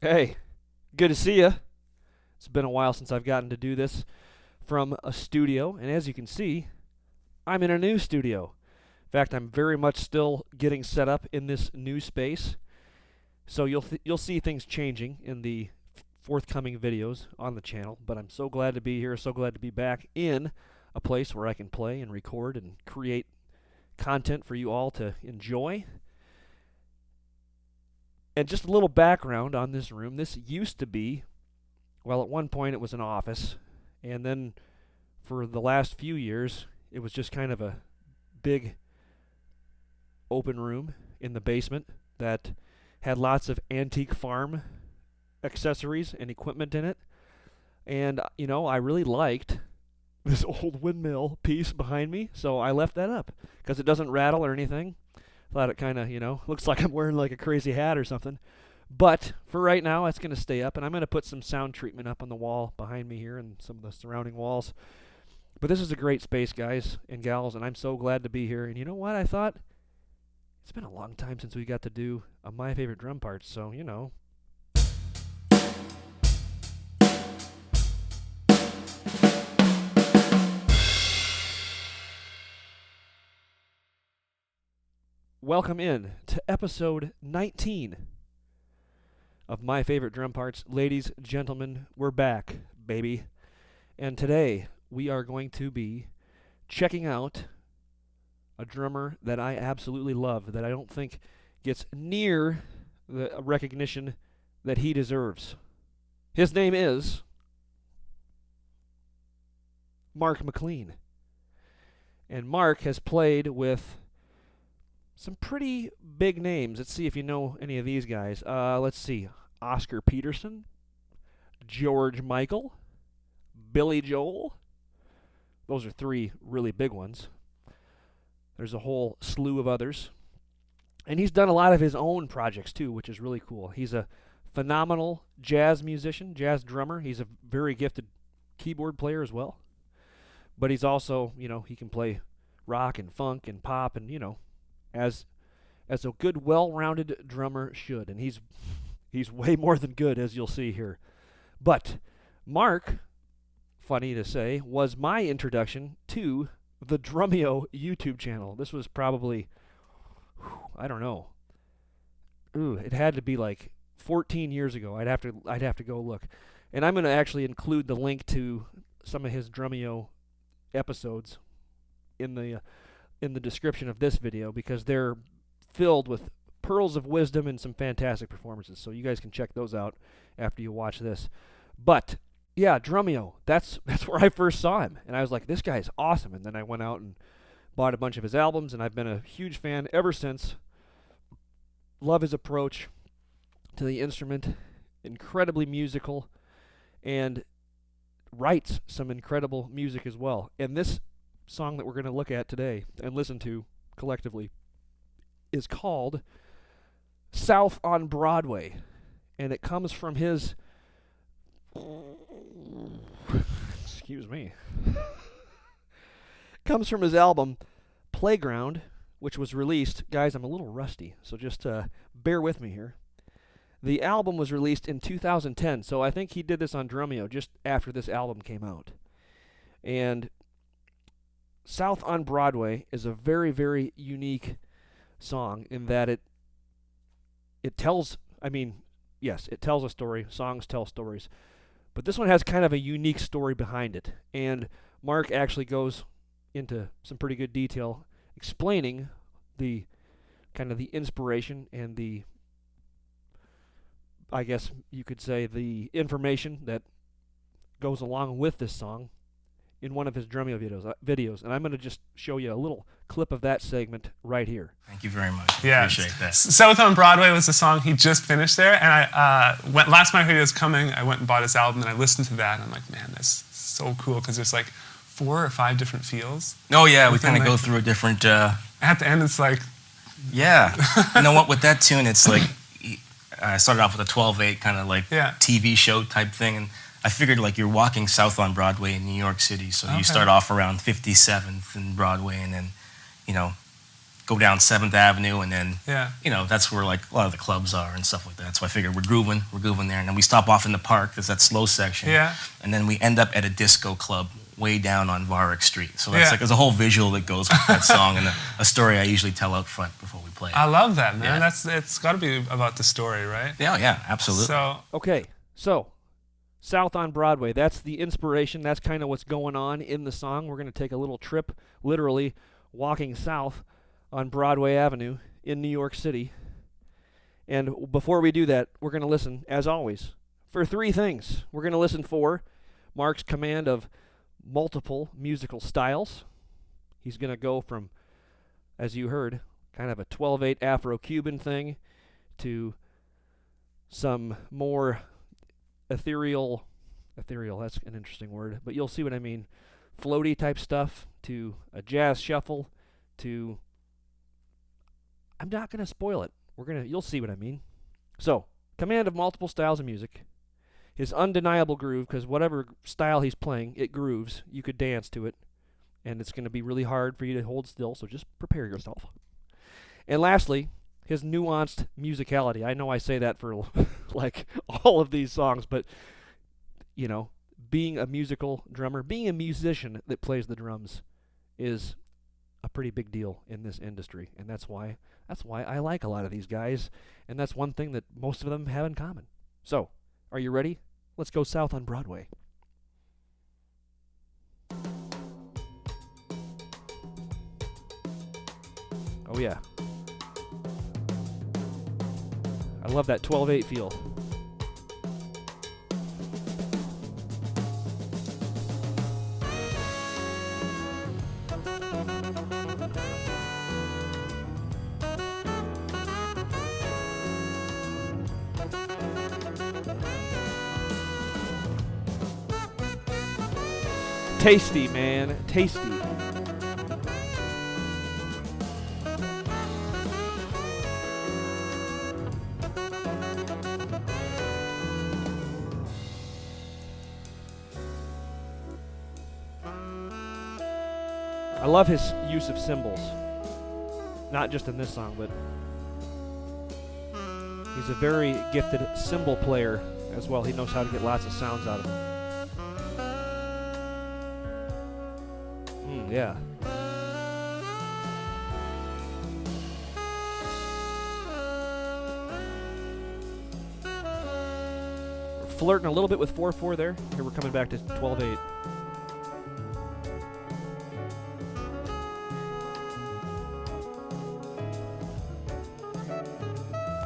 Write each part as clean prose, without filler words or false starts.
Hey, good to see you. It's been a while since I've gotten to do this from a studio, and as you can see, I'm in a new studio. In fact, I'm very much still getting set up in this new space, so you'll see things changing in the forthcoming videos on the channel, but I'm so glad to be here, so glad to be back in a place where I can play and record and create content for you all to enjoy. And just a little background on this room. This used to be, well, at one point it was an office, and then for the last few years, it was just kind of a big open room in the basement that had lots of antique farm accessories and equipment in it. And, I really liked this old windmill piece behind me, so I left that up because it doesn't rattle or anything. Thought it kind of, looks like I'm wearing like a crazy hat or something. But for right now, it's going to stay up, and I'm going to put some sound treatment up on the wall behind me here and some of the surrounding walls. But this is a great space, guys and gals, and I'm so glad to be here. And you know what? I thought it's been a long time since we got to do My Favorite Drum Parts, so, Welcome in to episode 19 of My Favorite Drum Parts. Ladies, gentlemen, we're back, baby. And today we are going to be checking out a drummer that I absolutely love, that I don't think gets near the recognition that he deserves. His name is Mark McLean. And Mark has played with some pretty big names. Let's see if you know any of these guys. Let's see. Oscar Peterson, George Michael, Billy Joel. Those are three really big ones. There's a whole slew of others. And he's done a lot of his own projects too, which is really cool. He's a phenomenal jazz musician, jazz drummer. He's a very gifted keyboard player as well. But he's also, he can play rock and funk and pop and, as a good, well-rounded drummer should. And he's way more than good, as you'll see here. But Mark, funny to say, was my introduction to the Drumeo YouTube channel. This was probably, I don't know. It had to be like 14 years ago. I'd have to go look. And I'm going to actually include the link to some of his Drumeo episodes in the description of this video, because they're filled with pearls of wisdom and some fantastic performances. So you guys can check those out after you watch this. But yeah, Drumeo, that's where I first saw him, and I was like, this guy's awesome. And then I went out and bought a bunch of his albums, and I've been a huge fan ever since. Love his approach to the instrument, incredibly musical, and writes some incredible music as well. And this song that we're going to look at today and listen to collectively is called South on Broadway, and it comes from his excuse me comes from his album Playground, which was released, guys, I'm a little rusty, so just bear with me here. The album was released in 2010, so I think he did this on Drumeo just after this album came out. And South on Broadway is a very, very unique song in that it tells, yes, it tells a story. Songs tell stories. But this one has kind of a unique story behind it. And Mark actually goes into some pretty good detail explaining the kind of the inspiration and the, I guess you could say, the information that goes along with this song in one of his Drumeo videos. And I'm going to just show you a little clip of that segment right here. Thank you very much. Yeah. Appreciate that. South on Broadway was the song he just finished there, and I last time I heard he was coming, I went and bought his album, and I listened to that, and I'm like, man, that's so cool, because there's like 4 or 5 different feels. Oh yeah, we kind of go through a different... At the end, it's like... Yeah. You know what, with that tune, it's like... I started off with a 12/8 kind of like TV show type thing, and I figured like you're walking south on Broadway in New York City, so you start off around 57th and Broadway, and then, go down 7th Avenue, and then, Yeah. that's where like a lot of the clubs are and stuff like that. So I figured we're grooving there, and then we stop off in the park. There's that slow section. Yeah. And then we end up at a disco club way down on Varick Street. So that's like there's a whole visual that goes with that song, and a story I usually tell out front before we play it. I love that, man. Yeah. It's got to be about the story, right? Yeah, absolutely. So South on Broadway, that's the inspiration. That's kind of what's going on in the song. We're going to take a little trip, literally walking south on Broadway Avenue in New York City. And before we do that, we're going to listen, as always, for 3 things. We're going to listen for Mark's command of multiple musical styles. He's going to go from, as you heard, kind of a 12/8 Afro-Cuban thing to some more ethereal, that's an interesting word, but you'll see what I mean, floaty type stuff, to a jazz shuffle, to, I'm not going to spoil it. You'll see what I mean. So, command of multiple styles of music, his undeniable groove, because whatever style he's playing, it grooves. You could dance to it, and it's going to be really hard for you to hold still, so just prepare yourself. And lastly, his nuanced musicality. I know I say that for like all of these songs, but being a musical drummer, being a musician that plays the drums is a pretty big deal in this industry, and that's why I like a lot of these guys, and that's one thing that most of them have in common. So, are you ready? Let's go south on Broadway. Oh yeah. I love that 12/8 feel. Tasty, man. Tasty. I love his use of cymbals. Not just in this song, but he's a very gifted cymbal player as well. He knows how to get lots of sounds out of them. Yeah. We're flirting a little bit with 4/4 there. Here we're coming back to 12/8.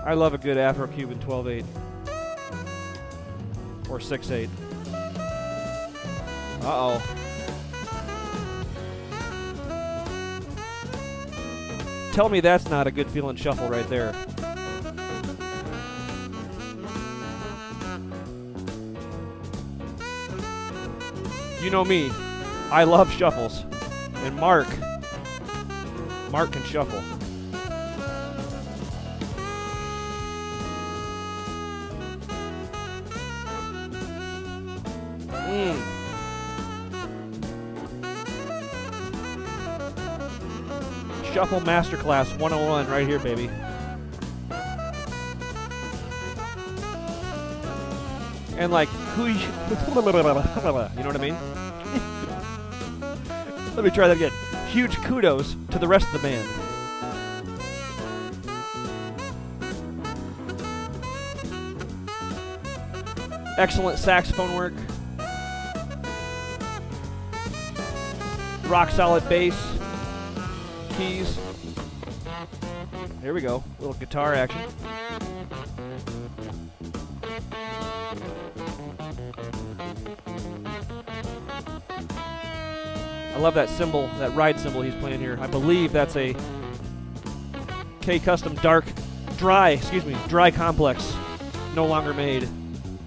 I love a good Afro-Cuban 12/8 or 6/8. Uh-oh. Tell me that's not a good feeling shuffle right there. You know me, I love shuffles, and Mark can shuffle. Shuffle Masterclass 101 right here, baby. And like, you know what I mean? Let me try that again. Huge kudos to the rest of the band. Excellent saxophone work. Rock solid bass. Keys. Here we go. Little guitar action. I love that cymbal, that ride cymbal he's playing here. I believe that's a K Custom Dry Complex. No longer made.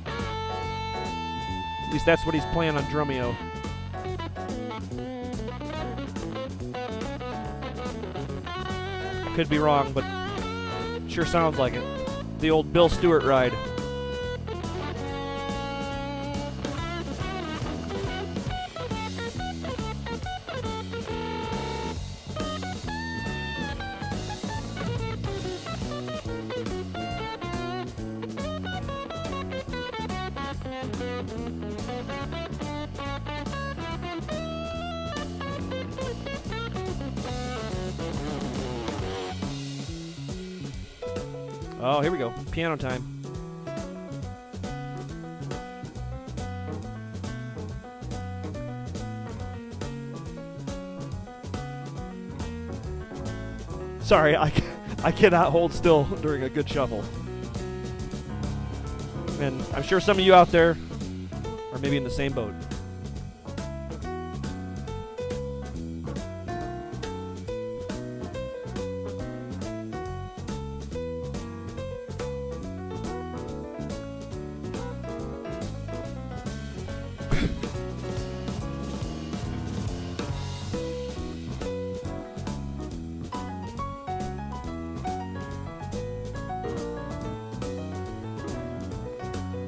At least that's what he's playing on Drumeo. Could be wrong, but sure sounds like it. The old Bill Stewart ride. Oh, here we go. Piano time. Sorry, I cannot hold still during a good shuffle. And I'm sure some of you out there are maybe in the same boat.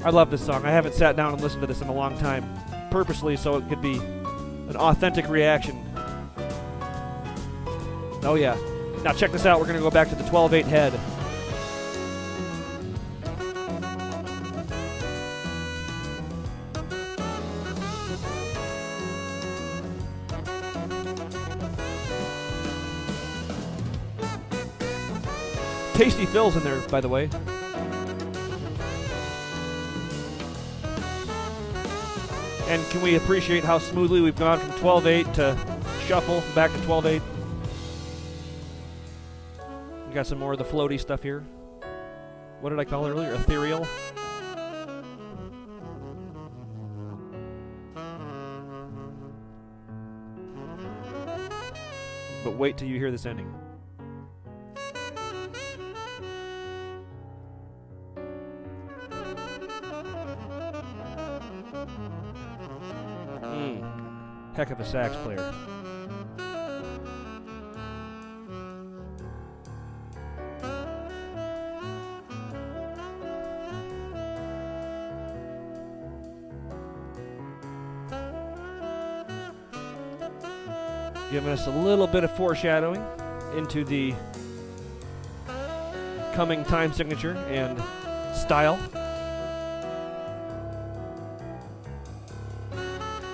I love this song. I haven't sat down and listened to this in a long time, purposely so it could be an authentic reaction. Oh yeah. Now check this out. We're going to go back to the 12/8 head. Tasty fills in there, by the way. And can we appreciate how smoothly we've gone from 12/8 to shuffle, back to 12/8? We got some more of the floaty stuff here. What did I call it earlier? Ethereal? But wait till you hear this ending. Heck of a sax player. Giving us a little bit of foreshadowing into the coming time signature and style.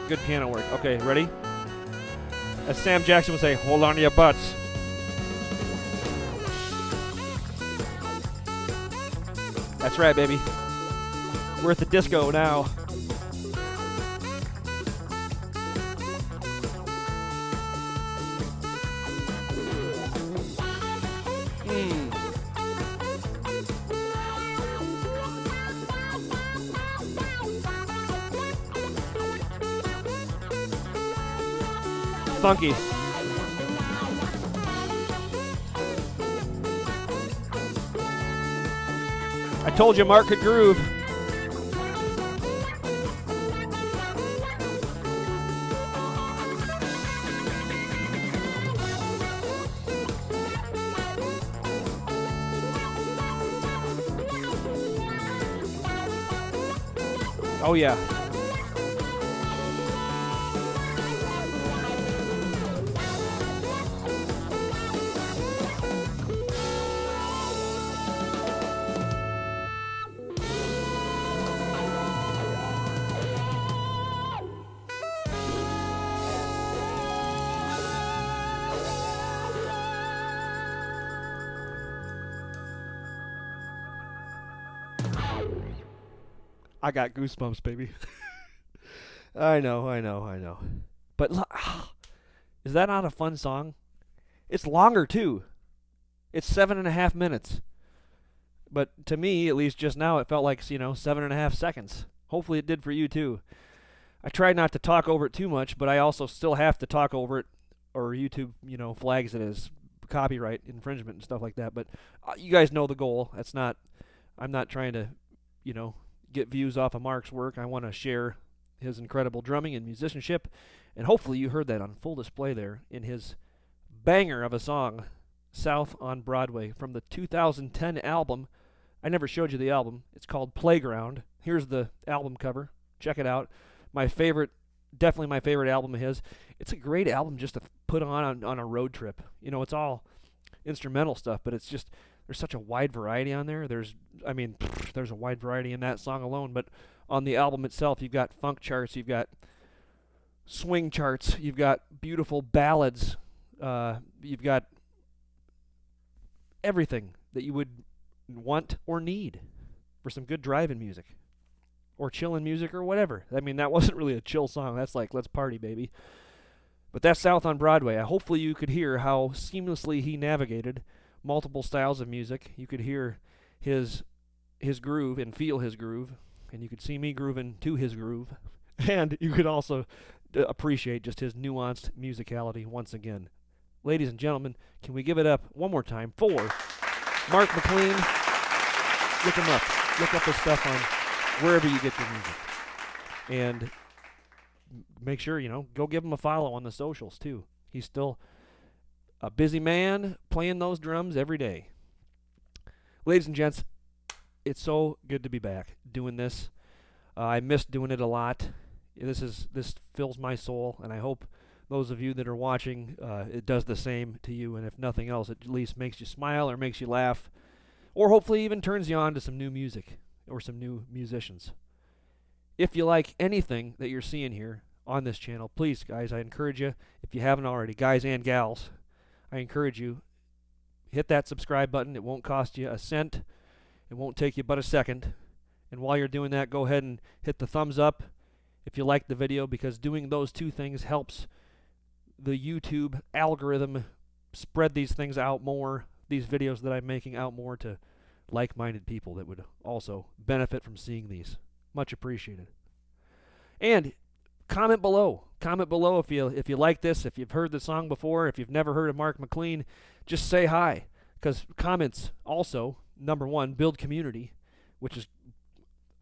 Good piano work. Okay, ready? As Sam Jackson would say, hold on to your butts. That's right, baby. We're at the disco now. Funky. I told you Mark could groove. Oh yeah. I got goosebumps, baby. I know. But is that not a fun song? It's longer, too. It's 7.5 minutes. But to me, at least just now, it felt like, 7.5 seconds. Hopefully it did for you, too. I try not to talk over it too much, but I also still have to talk over it, or YouTube, flags it as copyright infringement and stuff like that. But you guys know the goal. I'm not trying to, get views off of Mark's work. I want to share his incredible drumming and musicianship, and hopefully you heard that on full display there in his banger of a song, South on Broadway, from the 2010 album. I never showed you the album. It's called Playground. Here's the album cover. Check it out. Definitely my favorite album of his. It's a great album just to put on a road trip. It's all instrumental stuff, but it's just there's such a wide variety on there. There's a wide variety in that song alone, but on the album itself, you've got funk charts, you've got swing charts, you've got beautiful ballads, you've got everything that you would want or need for some good driving music or chillin' music or whatever. I mean, that wasn't really a chill song. That's like, let's party, baby. But that's South on Broadway. Hopefully you could hear how seamlessly he navigated multiple styles of music. You could hear his groove and feel his groove, and you could see me grooving to his groove. And you could also appreciate just his nuanced musicality once again. Ladies and gentlemen, can we give it up one more time for Mark McLean? Look him up. Look up his stuff on wherever you get your music. And make sure, go give him a follow on the socials, too. He's still a busy man playing those drums every day. Ladies and gents, it's so good to be back doing this. I missed doing it a lot. This fills my soul, and I hope those of you that are watching, it does the same to you, and if nothing else, it at least makes you smile or makes you laugh, or hopefully even turns you on to some new music or some new musicians. If you like anything that you're seeing here on this channel, please, guys, I encourage you, if you haven't already, guys and gals, I encourage you, hit that subscribe button. It won't cost you a cent. It won't take you but a second. And while you're doing that, go ahead and hit the thumbs up if you like the video, because doing those two things helps the YouTube algorithm spread these things out more, these videos that I'm making out more to like-minded people that would also benefit from seeing these. Much appreciated. And comment below. Comment below if you like this, if you've heard the song before, if you've never heard of Mark McLean, just say hi. Because comments also, number one, build community, which is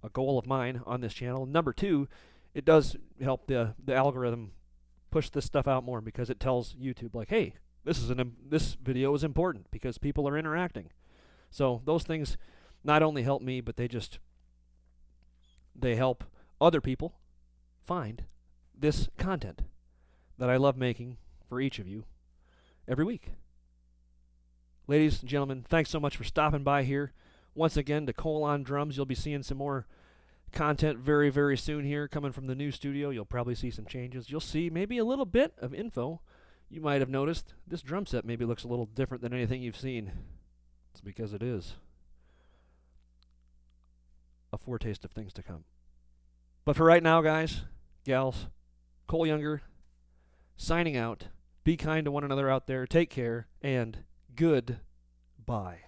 a goal of mine on this channel. Number two, it does help the algorithm push this stuff out more, because it tells YouTube, like, hey, this video is important because people are interacting. So those things not only help me, but they help other people find this content that I love making for each of you every week. Ladies and gentlemen, thanks so much for stopping by here. Once again, to ColeOnDrums, you'll be seeing some more content very, very soon here coming from the new studio. You'll probably see some changes. You'll see maybe a little bit of info. You might have noticed this drum set maybe looks a little different than anything you've seen. It's because it is a foretaste of things to come. But for right now, guys, gals, Cole Younger, signing out. Be kind to one another out there. Take care, and goodbye.